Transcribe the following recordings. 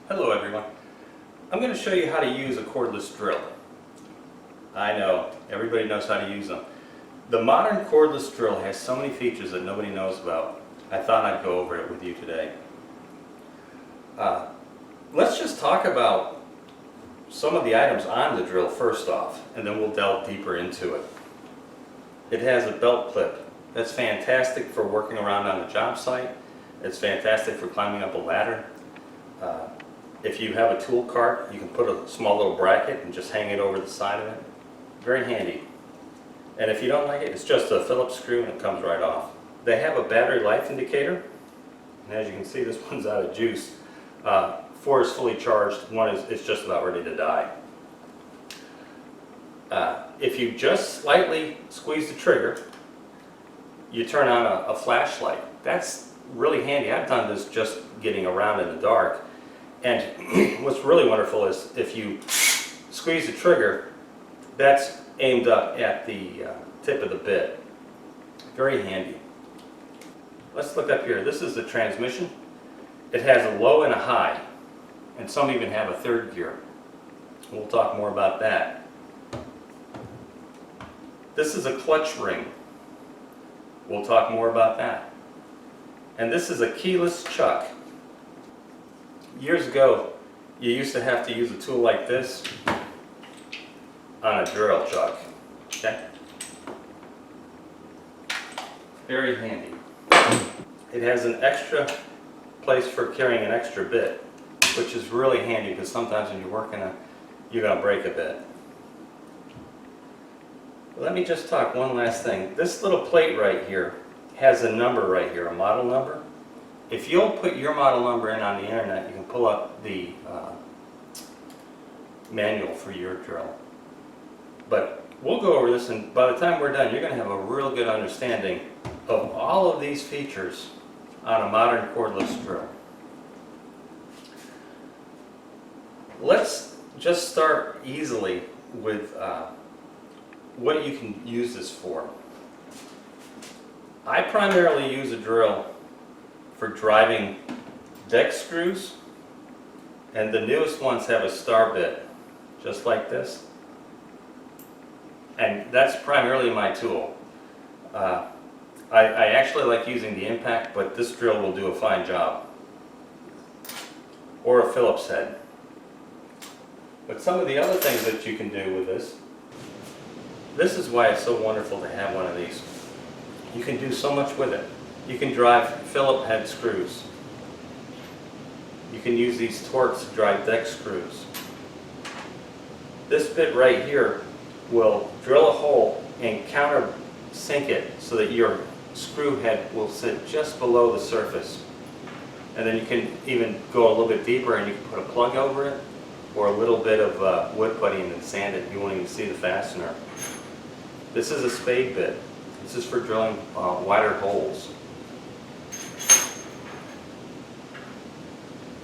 Hello everyone. I'm going to show you how to use a cordless drill. I know, everybody knows how to use them. The modern cordless drill has so many features that nobody knows about. I thought I'd go over it with you today. Let's just talk about some of the items on the drill first off, and then we'll delve deeper into it. It has a belt clip. That's fantastic for working around on the job site. It's fantastic for climbing up a ladder. If you have a tool cart, you can put a small little bracket and just hang it over the side of it. Very handy. And if you don't like it, it's just a Phillips screw and it comes right off. They have a battery life indicator, and as you can see, this one's out of juice. 4 is fully charged, 1 is just about ready to die. If you just slightly squeeze the trigger, you turn on a flashlight. That's really handy. I've done this just getting around in the dark. And what's really wonderful is if you squeeze the trigger, that's aimed up at the tip of the bit. Very handy. Let's look up here. This is the transmission. It has a low and a high, and some even have a third gear. We'll talk more about that. This is a clutch ring. We'll talk more about that. And this is a keyless chuck. Years ago, you used to have to use a tool like this on a drill chuck. Okay? Very handy. It has an extra place for carrying an extra bit, which is really handy because sometimes when you're working, you're going to break a bit. Let me just talk one last thing. This little plate right here has a number right here, a model number. If you'll put your model number in on the internet, you can pull up the manual for your drill. But we'll go over this, and by the time we're done, you're going to have a real good understanding of all of these features on a modern cordless drill. Let's just start easily with what you can use this for. I primarily use a drill for driving deck screws, and the newest ones have a star bit, just like this. And that's primarily my tool. I actually like using the impact, but this drill will do a fine job. Or a Phillips head. But some of the other things that you can do with this is why it's so wonderful to have one of these. You can do so much with it. You can drive Phillips head screws. You can use these torques to drive deck screws. This bit right here will drill a hole and countersink it so that your screw head will sit just below the surface. And then you can even go a little bit deeper and you can put a plug over it or a little bit of wood putty and sand it. You won't even see the fastener. This is a spade bit. This is for drilling wider holes.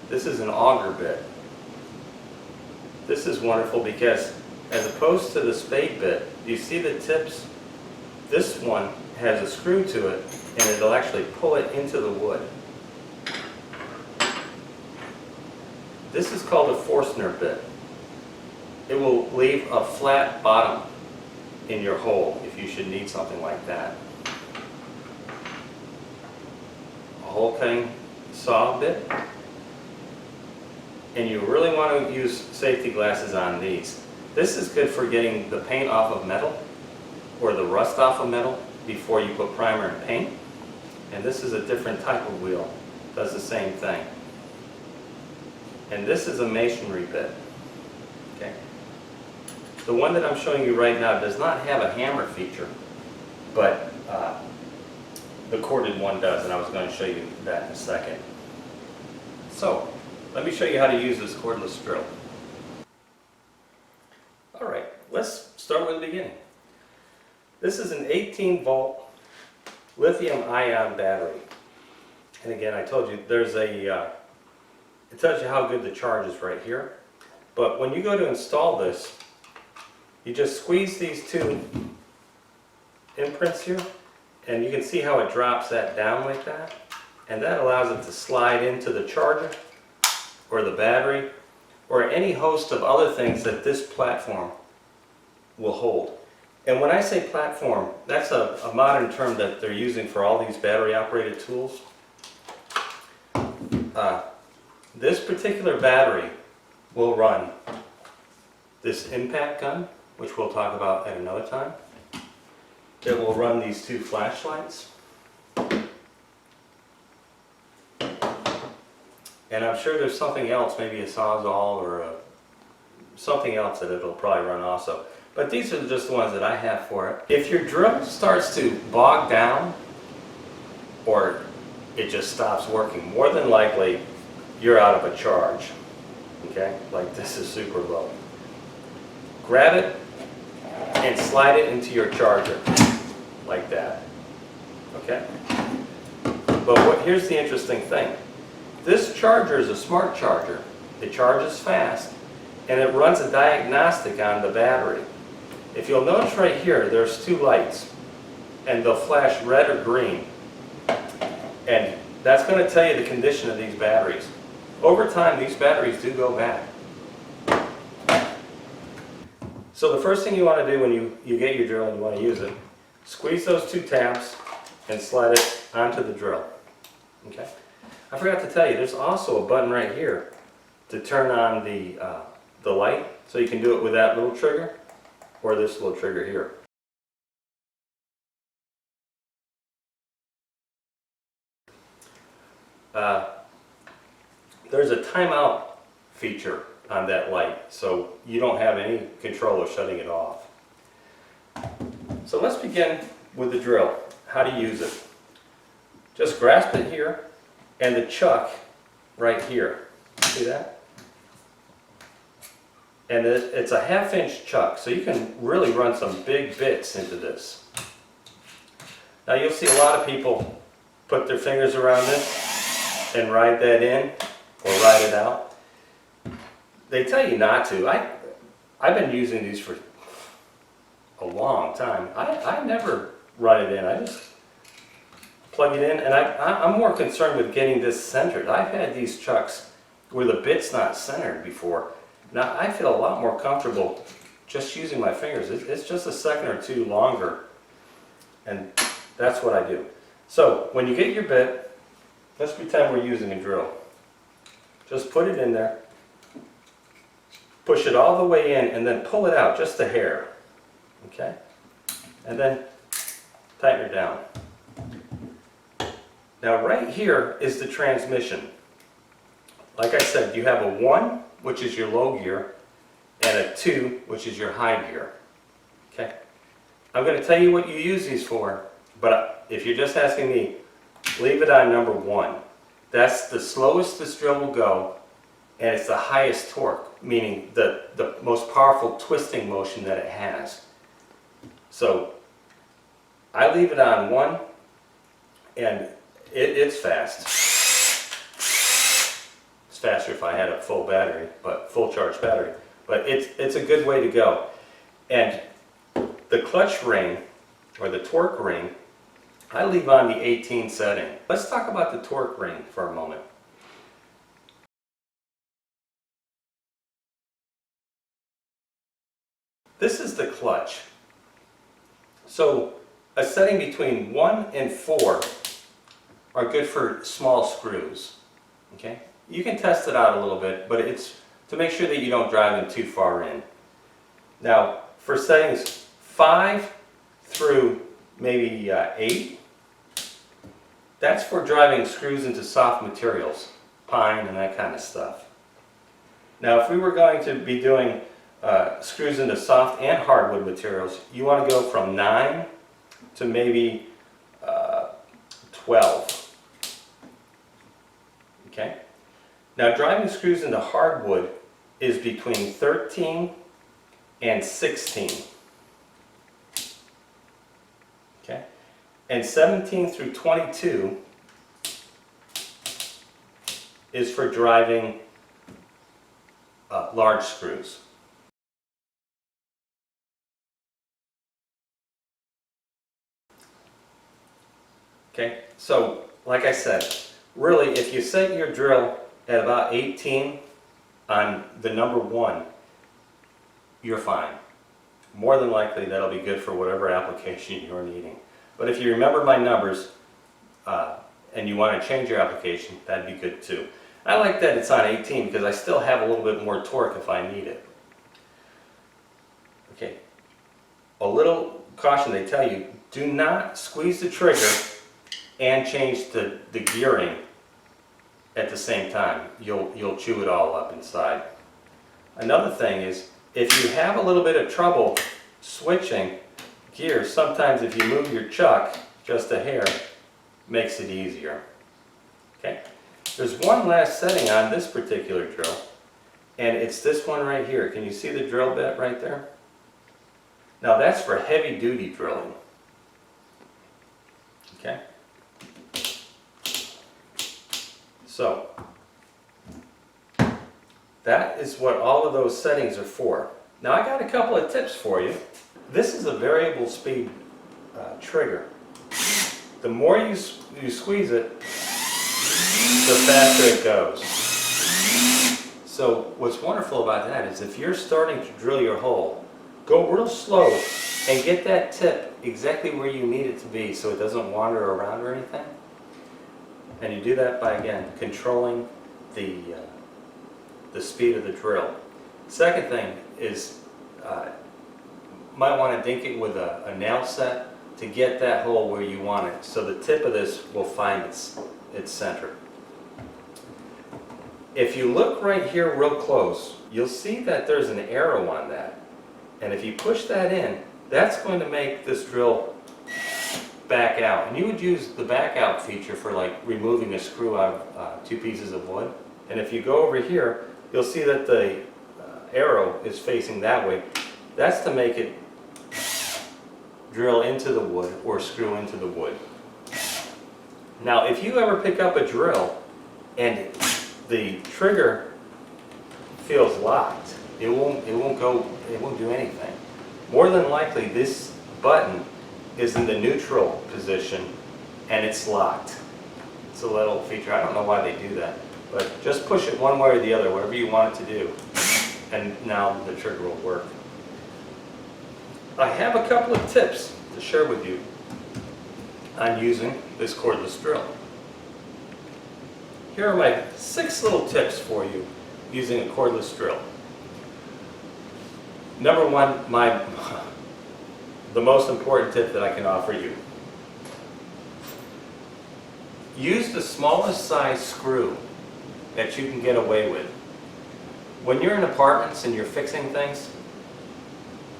This is an auger bit. This is wonderful because as opposed to the spade bit, you see the tips? This one has a screw to it and it'll actually pull it into the wood. This is called a Forstner bit. It will leave a flat bottom in your hole if you should need something like that. A hole cutting saw bit. And you really want to use safety glasses on these. This is good for getting the paint off of metal or the rust off of metal before you put primer and paint. And this is a different type of wheel. Does the same thing. And this is a masonry bit. Okay. The one that I'm showing you right now does not have a hammer feature, but the corded one does, and I was going to show you that in a second. So, let me show you how to use this cordless drill. Alright, let's start with the beginning. This is an 18-volt lithium-ion battery. And again, I told you there's it tells you how good the charge is right here. But when you go to install this, you just squeeze these two imprints here, and you can see how it drops that down like that. And that allows it to slide into the charger or the battery, or any host of other things that this platform will hold. And when I say platform, that's a modern term that they're using for all these battery-operated tools. This particular battery will run this impact gun, which we'll talk about at another time. It will run these two flashlights. And I'm sure there's something else, maybe a Sawzall or something else that it'll probably run also. But these are just the ones that I have for it. If your drill starts to bog down or it just stops working, more than likely you're out of a charge. Okay? Like this is super low. Grab it and slide it into your charger like that. Okay? But here's the interesting thing. This charger is a smart charger. It charges fast and it runs a diagnostic on the battery. If you'll notice right here, there's two lights and they'll flash red or green. And that's going to tell you the condition of these batteries. Over time, these batteries do go bad. So the first thing you want to do when you get your drill and you want to use it, squeeze those two tabs and slide it onto the drill. Okay? I forgot to tell you, there's also a button right here to turn on the light. So you can do it with that little trigger or this little trigger here. There's a timeout feature on that light, so you don't have any control of shutting it off. So let's begin with the drill, how to use it. Just grasp it here and the chuck right here. See that? And it's a 1/2 inch chuck, so you can really run some big bits into this. Now you'll see a lot of people put their fingers around this and ride that in or ride it out. They tell you not to. I've been using these for a long time. I never ride it in. I just plug it in, and I'm more concerned with getting this centered. I've had these chucks where the bit's not centered before. Now I feel a lot more comfortable just using my fingers. It's just a second or two longer, and that's what I do. So when you get your bit, let's pretend we're using a drill. Just put it in there, push it all the way in, and then pull it out just a hair. Okay? And then tighten her down. Now right here is the transmission. Like I said, you have a 1, which is your low gear, and a 2, which is your high gear. Okay? I'm going to tell you what you use these for, but if you're just asking me, leave it on number 1. That's the slowest this drill will go, and it's the highest torque, meaning the most powerful twisting motion that it has. So I leave it on 1, and it's fast. It's faster if I had a full battery, but full charge battery. But it's a good way to go. And the clutch ring, or the torque ring, I leave on the 18 setting. Let's talk about the torque ring for a moment. This is the clutch. So a setting between 1 and 4 are good for small screws. Okay? You can test it out a little bit, but it's to make sure that you don't drive them too far in. Now, for settings 5 through maybe 8, that's for driving screws into soft materials, pine and that kind of stuff. Now, if we were going to be doing screws into soft and hardwood materials, you want to go from 9 to maybe 12. Okay? Now, driving screws into hardwood is between 13 and 16. Okay? And 17 through 22 is for driving large screws. Okay, so like I said, really if you set your drill at about 18 on the number 1, you're fine. More than likely that'll be good for whatever application you're needing. But if you remember my numbers and you want to change your application, that'd be good too. I like that it's on 18 because I still have a little bit more torque if I need it. Okay, a little caution, they tell you, do not squeeze the trigger and change the gearing at the same time. You'll chew it all up inside. Another thing is, if you have a little bit of trouble switching gears, sometimes if you move your chuck just a hair, makes it easier. Okay? There's one last setting on this particular drill, and it's this one right here. Can you see the drill bit right there? Now that's for heavy duty drilling. Okay? So, that is what all of those settings are for. Now I got a couple of tips for you. This is a variable speed trigger. The more you squeeze it, the faster it goes. So what's wonderful about that is if you're starting to drill your hole, go real slow and get that tip exactly where you need it to be so it doesn't wander around or anything. And you do that by, again, controlling the speed of the drill. Second thing is, might want to dink it with a nail set to get that hole where you want it, so the tip of this will find its center. If you look right here real close, you'll see that there's an arrow on that. And if you push that in, that's going to make this drill back out. And you would use the back out feature for like removing a screw out of 2 pieces of wood. And if you go over here, you'll see that the arrow is facing that way. That's to make it drill into the wood or screw into the wood. Now if you ever pick up a drill and the trigger feels locked, it won't do anything. More than likely this button is in the neutral position and it's locked. It's a little feature. I don't know why they do that, but just push it one way or the other, whatever you want it to do, and now the trigger will work. I have a couple of tips to share with you on using this cordless drill. Here are my 6 little tips for you using a cordless drill. Number 1, the most important tip that I can offer you. Use the smallest size screw that you can get away with. When you're in apartments and you're fixing things,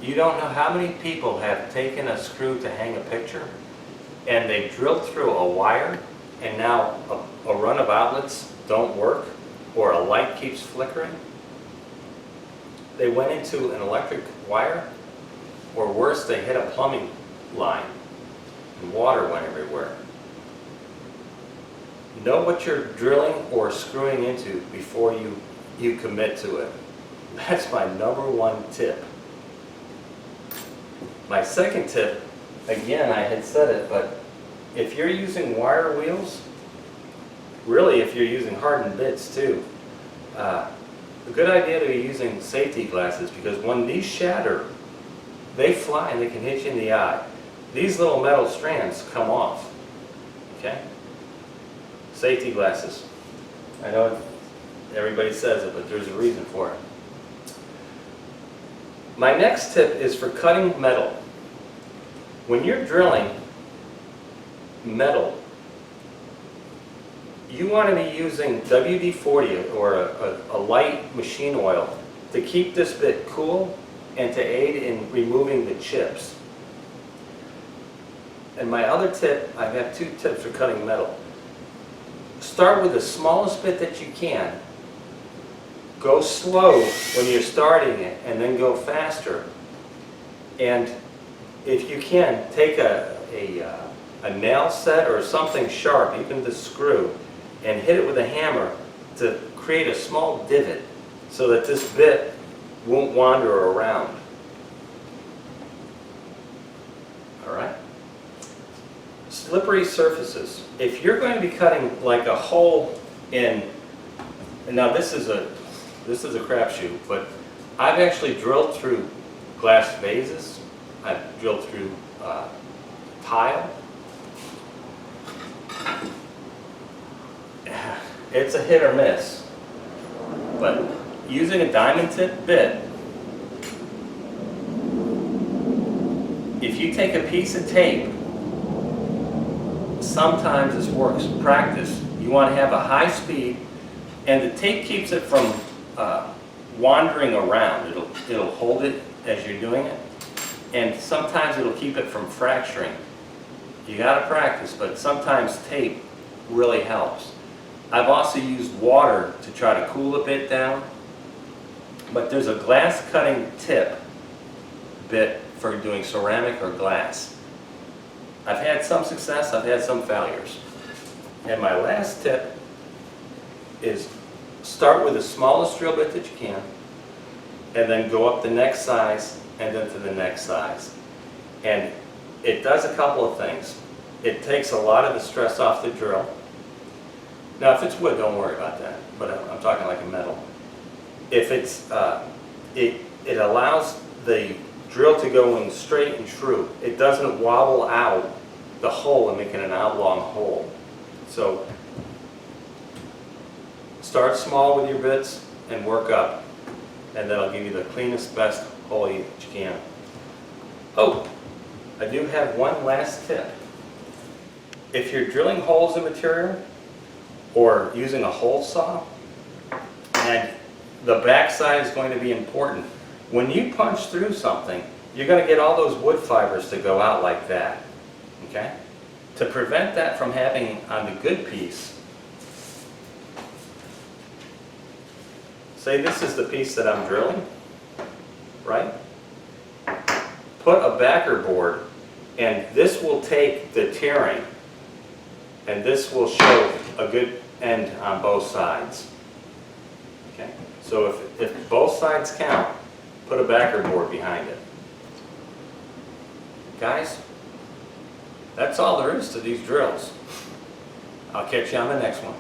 you don't know how many people have taken a screw to hang a picture and they've drilled through a wire and now a run of outlets don't work or a light keeps flickering. They went into an electric wire, or worse, they hit a plumbing line and water went everywhere. Know what you're drilling or screwing into before you commit to it. That's my number 1 tip. My second tip, again, I had said it, but if you're using wire wheels, really if you're using hardened bits too, a good idea to be using safety glasses, because when these shatter, they fly and they can hit you in the eye. These little metal strands come off. Okay? Safety glasses. I know everybody says it, but there's a reason for it. My next tip is for cutting metal. When you're drilling metal, you want to be using WD-40 or a light machine oil to keep this bit cool and to aid in removing the chips. And my other tip, I have 2 tips for cutting metal. Start with the smallest bit that you can. Go slow when you're starting it and then go faster. And if you can, take a nail set or something sharp, even the screw, and hit it with a hammer to create a small divot so that this bit won't wander around. Alright? Slippery surfaces. If you're going to be cutting like a hole in, and now this is this is a crapshoot, but I've actually drilled through glass vases. I've drilled through tile. It's a hit or miss, but using a diamond tip bit, if you take a piece of tape, sometimes this works. Practice. You want to have a high speed, and the tape keeps it from wandering around. It'll hold it as you're doing it, and sometimes it'll keep it from fracturing. You got to practice, but sometimes tape really helps. I've also used water to try to cool a bit down, but there's a glass cutting tip bit for doing ceramic or glass. I've had some success, I've had some failures. And my last tip is start with the smallest drill bit that you can, and then go up the next size, and then to the next size. And it does a couple of things. It takes a lot of the stress off the drill. Now if it's wood, don't worry about that, but I'm talking like a metal. If it's, it allows the drill to go in straight and true. It doesn't wobble out the hole and make it an oblong hole. So start small with your bits and work up, and that'll give you the cleanest, best hole that you can. Oh, I do have one last tip. If you're drilling holes in material or using a hole saw, and the backside is going to be important. When you punch through something, you're going to get all those wood fibers to go out like that. Okay? To prevent that from happening on the good piece, say this is the piece that I'm drilling, right? Put a backer board, and this will take the tearing, and this will show a good end on both sides. Okay? So if both sides count, put a backer board behind it. Guys, that's all there is to these drills. I'll catch you on the next one.